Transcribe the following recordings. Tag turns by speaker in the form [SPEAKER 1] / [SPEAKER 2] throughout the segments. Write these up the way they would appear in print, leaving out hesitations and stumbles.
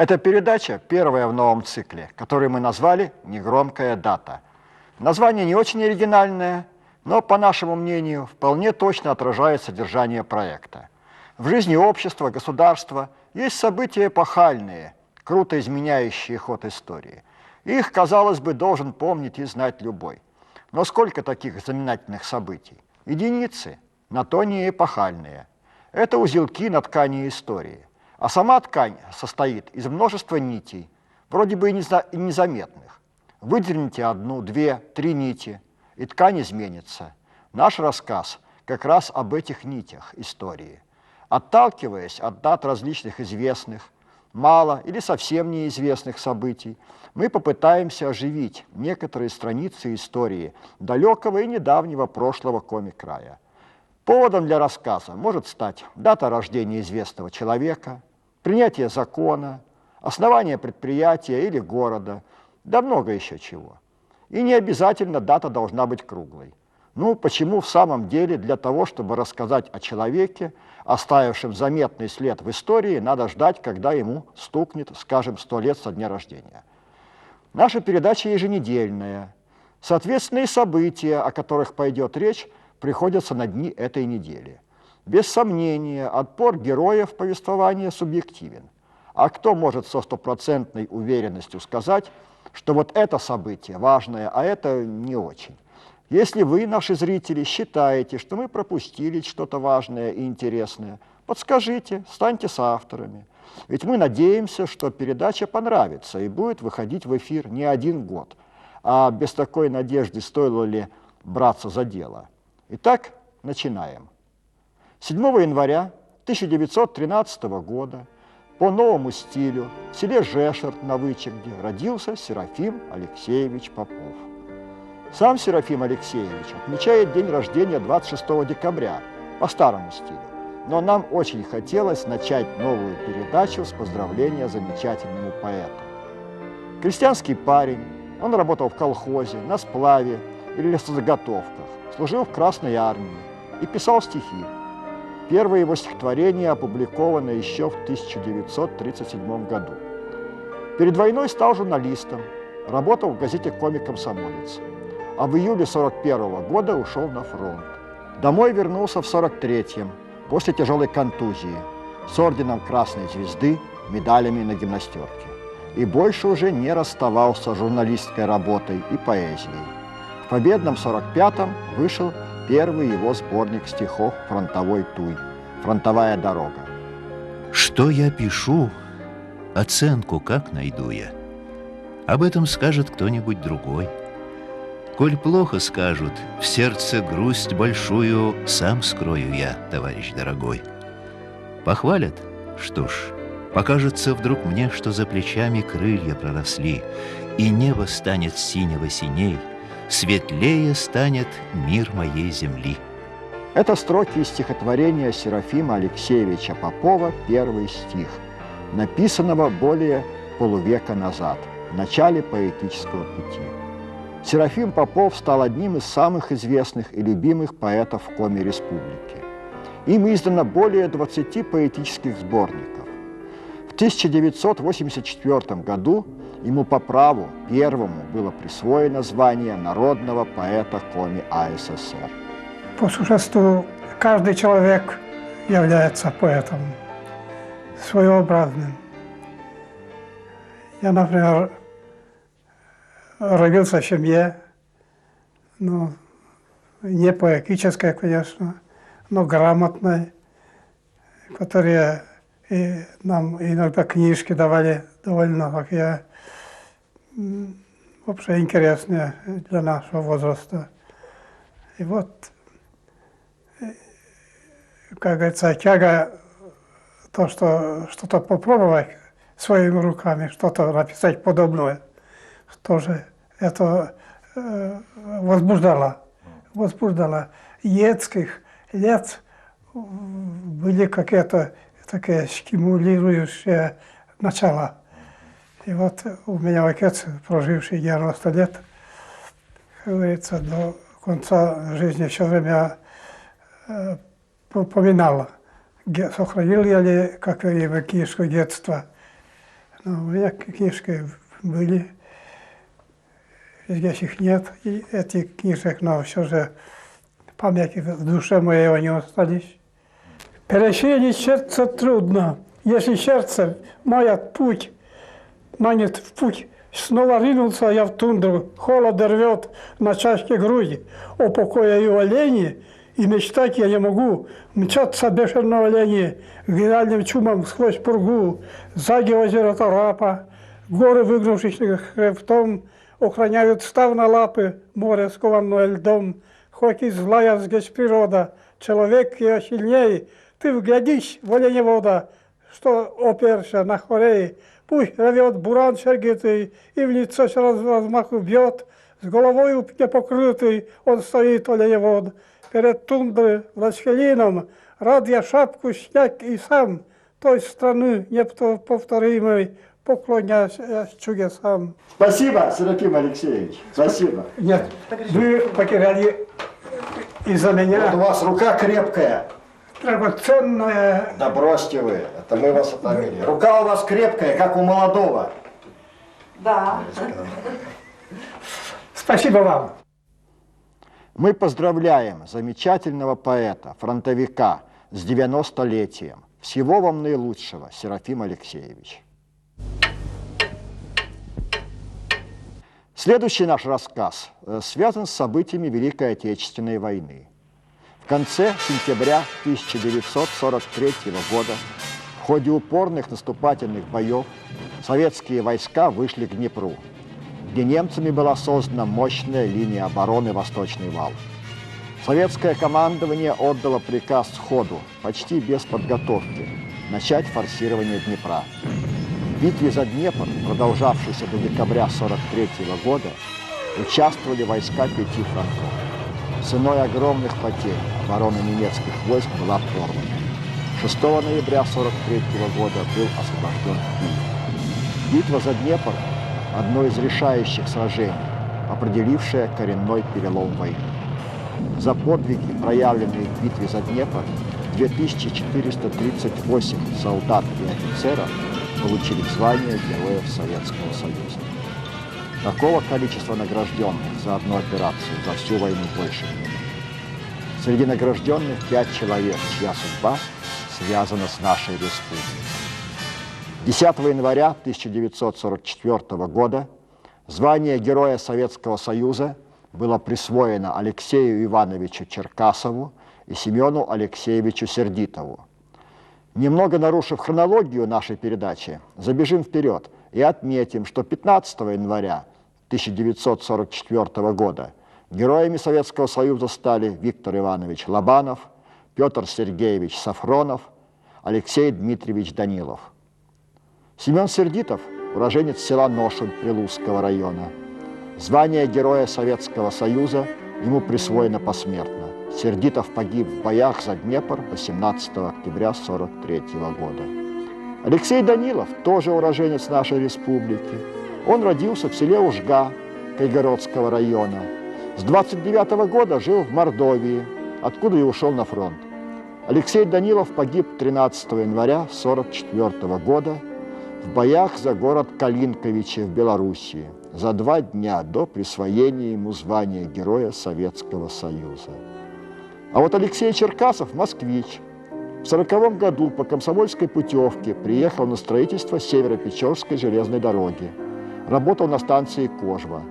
[SPEAKER 1] Эта передача первая в новом цикле, который мы назвали «Негромкая дата». Название не очень оригинальное, но, по нашему мнению, вполне точно отражает содержание проекта. В жизни общества, государства есть события эпохальные, круто изменяющие ход истории. Их, казалось бы, должен помнить и знать любой. Но сколько таких знаменательных событий? Единицы, на то не эпохальные. Это узелки на ткани истории. А сама ткань состоит из множества нитей, вроде бы и незаметных. Выдерните одну, две, три нити, и ткань изменится. Наш рассказ как раз об этих нитях истории. Отталкиваясь от дат различных известных, мало или совсем неизвестных событий, мы попытаемся оживить некоторые страницы истории далекого и недавнего прошлого Коми-края. Поводом для рассказа может стать дата рождения известного человека, принятие закона, основание предприятия или города, да много еще чего. И не обязательно дата должна быть круглой. Ну, почему в самом деле для того, чтобы рассказать о человеке, оставившем заметный след в истории, надо ждать, когда ему стукнет, скажем, 100 лет со дня рождения? Наша передача еженедельная. Соответственно, и события, о которых пойдет речь, приходятся на дни этой недели. Без сомнения, отбор героев повествования субъективен. А кто может со стопроцентной уверенностью сказать, что вот это событие важное, а это не очень? Если вы, наши зрители, считаете, что мы пропустили что-то важное и интересное, подскажите, станьте соавторами. Ведь мы надеемся, что передача понравится и будет выходить в эфир не один год. А без такой надежды стоило ли браться за дело? Итак, начинаем. 7 января 1913 года по новому стилю в селе Жешерт на Вычегде родился Серафим Алексеевич Попов. Сам Серафим Алексеевич отмечает день рождения 26 декабря по старому стилю. Но нам очень хотелось начать новую передачу с поздравления замечательному поэту. Крестьянский парень, он работал в колхозе, на сплаве или лесозаготовках, служил в Красной армии и писал стихи. Первое его стихотворение опубликовано еще в 1937 году. Перед войной стал журналистом, работал в газете «Коми-комсомолец», а в июле 1941 года ушел на фронт. Домой вернулся в 1943-м, после тяжелой контузии, с орденом Красной Звезды, медалями на гимнастерке. И больше уже не расставался с журналистской работой и поэзией. В победном 1945-м вышел первый его сборник стихов «Фронтовой туй», «Фронтовая дорога».
[SPEAKER 2] Что я пишу, оценку как найду я? Об этом скажет кто-нибудь другой. Коль плохо скажут, в сердце грусть большую сам скрою я, товарищ дорогой. Похвалят? Что ж, покажется вдруг мне, что за плечами крылья проросли, и небо станет синего синей, светлее станет мир моей земли.
[SPEAKER 1] Это строки из стихотворения Серафима Алексеевича Попова «Первый стих», написанного более полувека назад, в начале поэтического пути. Серафим Попов стал одним из самых известных и любимых поэтов Коми-республики. Им издано более 20 поэтических сборников. В 1984 году ему по праву первому было присвоено звание народного поэта Коми-АССР.
[SPEAKER 3] По существу, каждый человек является поэтом, своеобразным. Я, например, родился в семье, ну, не поэтической, конечно, но грамотной, которые и нам иногда книжки давали довольно такие, вообще интересные для нашего возраста. И вот, как говорится, тяга, то, что что-то попробовать своими руками, что-то написать подобное, тоже это возбуждало. Детских лет были какие-то такие стимулирующие начала. И вот у меня отец, проживший 90 лет, как говорится, до конца жизни все время поминал, сохранил я ли какое-нибудь книжку детства. Но у меня книжки были, здесь их нет, и этих книжек, но все же памяти в душе моей они остались. Пересилить сердце трудно, если сердце мое путь манит в путь. Снова ринулся я в тундру, холод рвет на чашке груди, о покое и олене, и мечтать я не могу, мчаться бешеного оленя, генеральным чумом сквозь пургу, сзади озеро Тарапа, горы, выгнувшись хребтом, охраняют став на лапы, море скованное льдом, хоть и злая здесь природа, человек ее сильнее, ты вглядись в оленевода, что оперся на хорее, пусть рвет буран сердитый и в лицо с размаху бьет, с головой непокрытый он стоит оленевод, перед тундрой расхелином, рад я шапку снять и сам той страны неповторимой, поклоняясь чудесам.
[SPEAKER 1] Спасибо, Серафим Алексеевич, спасибо.
[SPEAKER 3] Нет, вы потеряли из-за
[SPEAKER 1] Вот у
[SPEAKER 3] меня
[SPEAKER 1] вас рука крепкая.
[SPEAKER 3] драгоценное.
[SPEAKER 1] Да бросьте вы, это мы вас отомили. Рука у вас крепкая, как у молодого.
[SPEAKER 4] Да.
[SPEAKER 3] Спасибо вам.
[SPEAKER 1] Мы поздравляем замечательного поэта, фронтовика с 90-летием. Всего вам наилучшего, Серафим Алексеевич. Следующий наш рассказ связан с событиями Великой Отечественной войны. В конце сентября 1943 года в ходе упорных наступательных боев советские войска вышли к Днепру, где немцами была создана мощная линия обороны «Восточный вал». Советское командование отдало приказ сходу, почти без подготовки, начать форсирование Днепра. В битве за Днепр, продолжавшейся до декабря 1943 года, участвовали войска 5 фронтов. Ценой огромных потерь оборона немецких войск была прорвана. 6 ноября 1943 года был освобожден Киев. Битва за Днепр – одно из решающих сражений, определившее коренной перелом войны. За подвиги, проявленные в битве за Днепр, 2438 солдат и офицеров получили звание Героев Советского Союза. Такого количества награжденных за одну операцию за всю войну больше не было. Среди награжденных 5 человек, чья судьба связана с нашей республикой. 10 января 1944 года звание Героя Советского Союза было присвоено Алексею Ивановичу Черкасову и Семену Алексеевичу Сердитову. Немного нарушив хронологию нашей передачи, забежим вперед и отметим, что 15 января 1944 года героями Советского Союза стали Виктор Иванович Лобанов, Петр Сергеевич Сафронов, Алексей Дмитриевич Данилов. Семен Сердитов – уроженец села Ношуль Прилузского района. Звание Героя Советского Союза ему присвоено посмертно. Сердитов погиб в боях за Днепр 18 октября 1943 года. Алексей Данилов – тоже уроженец нашей республики. Он родился в селе Ужга Кайгородского района. С 29 года жил в Мордовии, откуда и ушел на фронт. Алексей Данилов погиб 13 января 1944 года в боях за город Калинковичи в Белоруссии за 2 дня до присвоения ему звания Героя Советского Союза. А вот Алексей Черкасов – москвич. В 1940 году по комсомольской путевке приехал на строительство Северо-Печорской железной дороги. Работал на станции Кожва.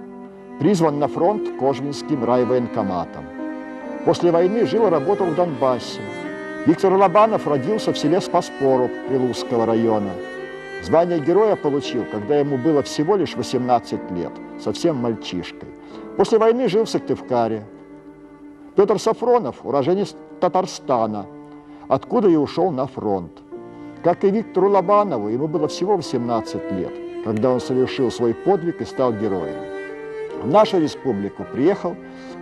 [SPEAKER 1] Призван на фронт Кожвинским райвоенкоматом. После войны жил и работал в Донбассе. Виктор Лобанов родился в селе Спаспоруб Прилузского района. Звание героя получил, когда ему было всего лишь 18 лет, совсем мальчишкой. После войны жил в Сыктывкаре. Петр Сафронов – уроженец Татарстана, откуда и ушел на фронт. Как и Виктору Лобанову, ему было всего 18 лет, когда он совершил свой подвиг и стал героем. В нашу республику приехал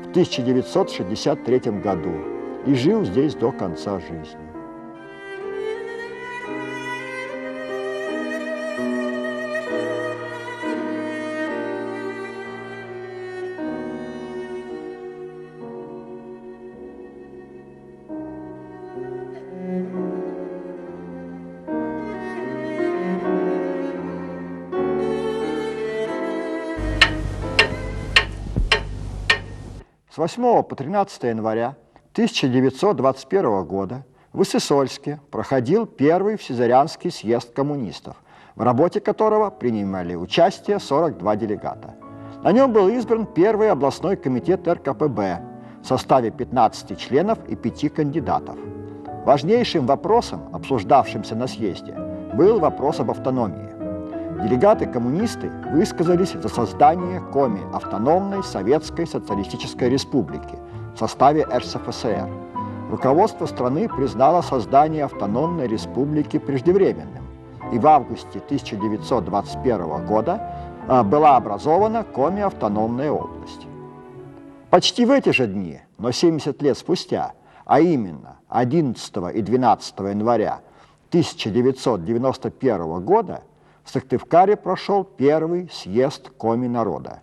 [SPEAKER 1] в 1963 году и жил здесь до конца жизни. С 8 по 13 января 1921 года в Иссысольске проходил первый Всезарянский съезд коммунистов, в работе которого принимали участие 42 делегата. На нем был избран первый областной комитет РКПБ в составе 15 членов и 5 кандидатов. Важнейшим вопросом, обсуждавшимся на съезде, был вопрос об автономии. Делегаты-коммунисты высказались за создание Коми автономной Советской Социалистической Республики в составе РСФСР. Руководство страны признало создание автономной республики преждевременным, и в августе 1921 года была образована Коми автономная область. Почти в эти же дни, но 70 лет спустя, а именно 11 и 12 января 1991 года, в Сыктывкаре прошел первый съезд Коми народа.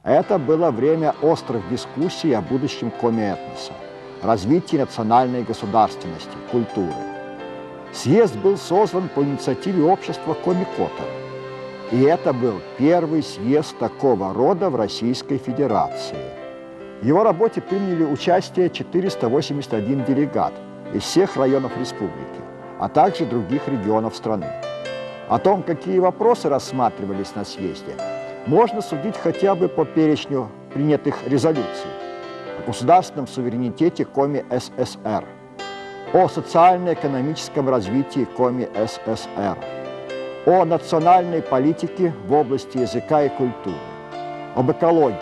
[SPEAKER 1] Это было время острых дискуссий о будущем Коми-этноса, развитии национальной государственности, культуры. Съезд был созван по инициативе общества Коми-Кота. И это был первый съезд такого рода в Российской Федерации. В его работе приняли участие 481 делегат из всех районов республики, а также других регионов страны. О том, какие вопросы рассматривались на съезде, можно судить хотя бы по перечню принятых резолюций: о государственном суверенитете Коми ССР, о социально-экономическом развитии Коми ССР, о национальной политике в области языка и культуры, об экологии,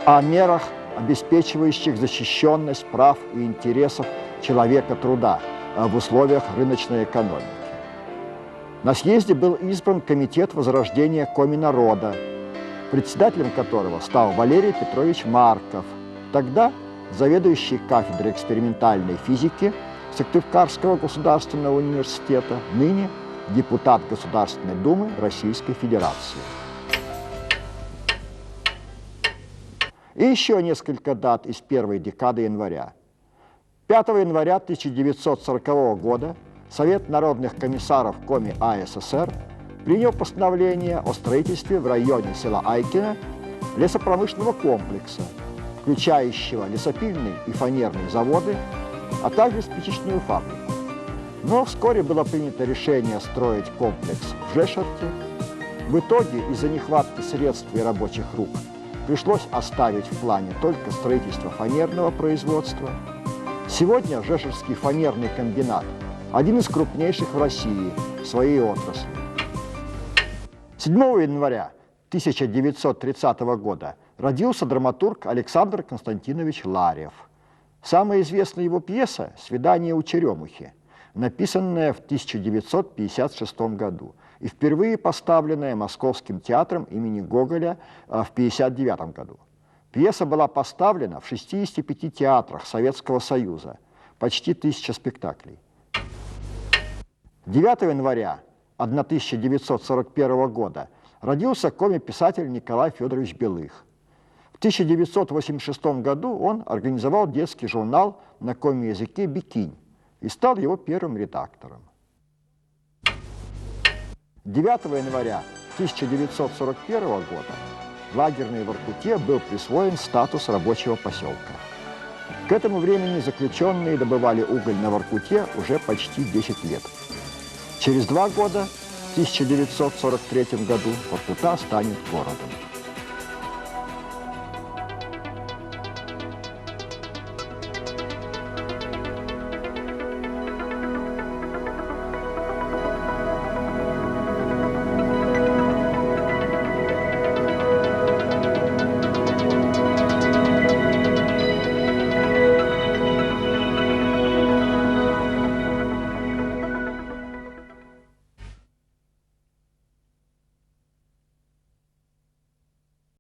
[SPEAKER 1] о мерах, обеспечивающих защищенность прав и интересов человека труда в условиях рыночной экономики. На съезде был избран Комитет возрождения Коми народа, председателем которого стал Валерий Петрович Марков, тогда заведующий кафедрой экспериментальной физики Сыктывкарского государственного университета, ныне депутат Государственной Думы Российской Федерации. И еще несколько дат из первой декады января. 5 января 1940 года Совет народных комиссаров Коми АССР принял постановление о строительстве в районе села Айкино лесопромышленного комплекса, включающего лесопильные и фанерные заводы, а также спичечную фабрику. Но вскоре было принято решение строить комплекс в Жешерте. В итоге из-за нехватки средств и рабочих рук пришлось оставить в плане только строительство фанерного производства. Сегодня Жешерский фанерный комбинат – один из крупнейших в России в своей отрасли. 7 января 1930 года родился драматург Александр Константинович Ларев. Самая известная его пьеса «Свидание у черемухи», написанная в 1956 году и впервые поставленная Московским театром имени Гоголя в 1959 году. Пьеса была поставлена в 65 театрах Советского Союза, почти 1000 спектаклей. 9 января 1941 года родился коми-писатель Николай Федорович Белых. В 1986 году он организовал детский журнал на коми-языке «Бикинь» и стал его первым редактором. 9 января 1941 года лагерной Воркуте был присвоен статус рабочего поселка. К этому времени заключенные добывали уголь на Воркуте уже почти 10 лет. Через 2 года, в 1943 году, Воркута станет городом.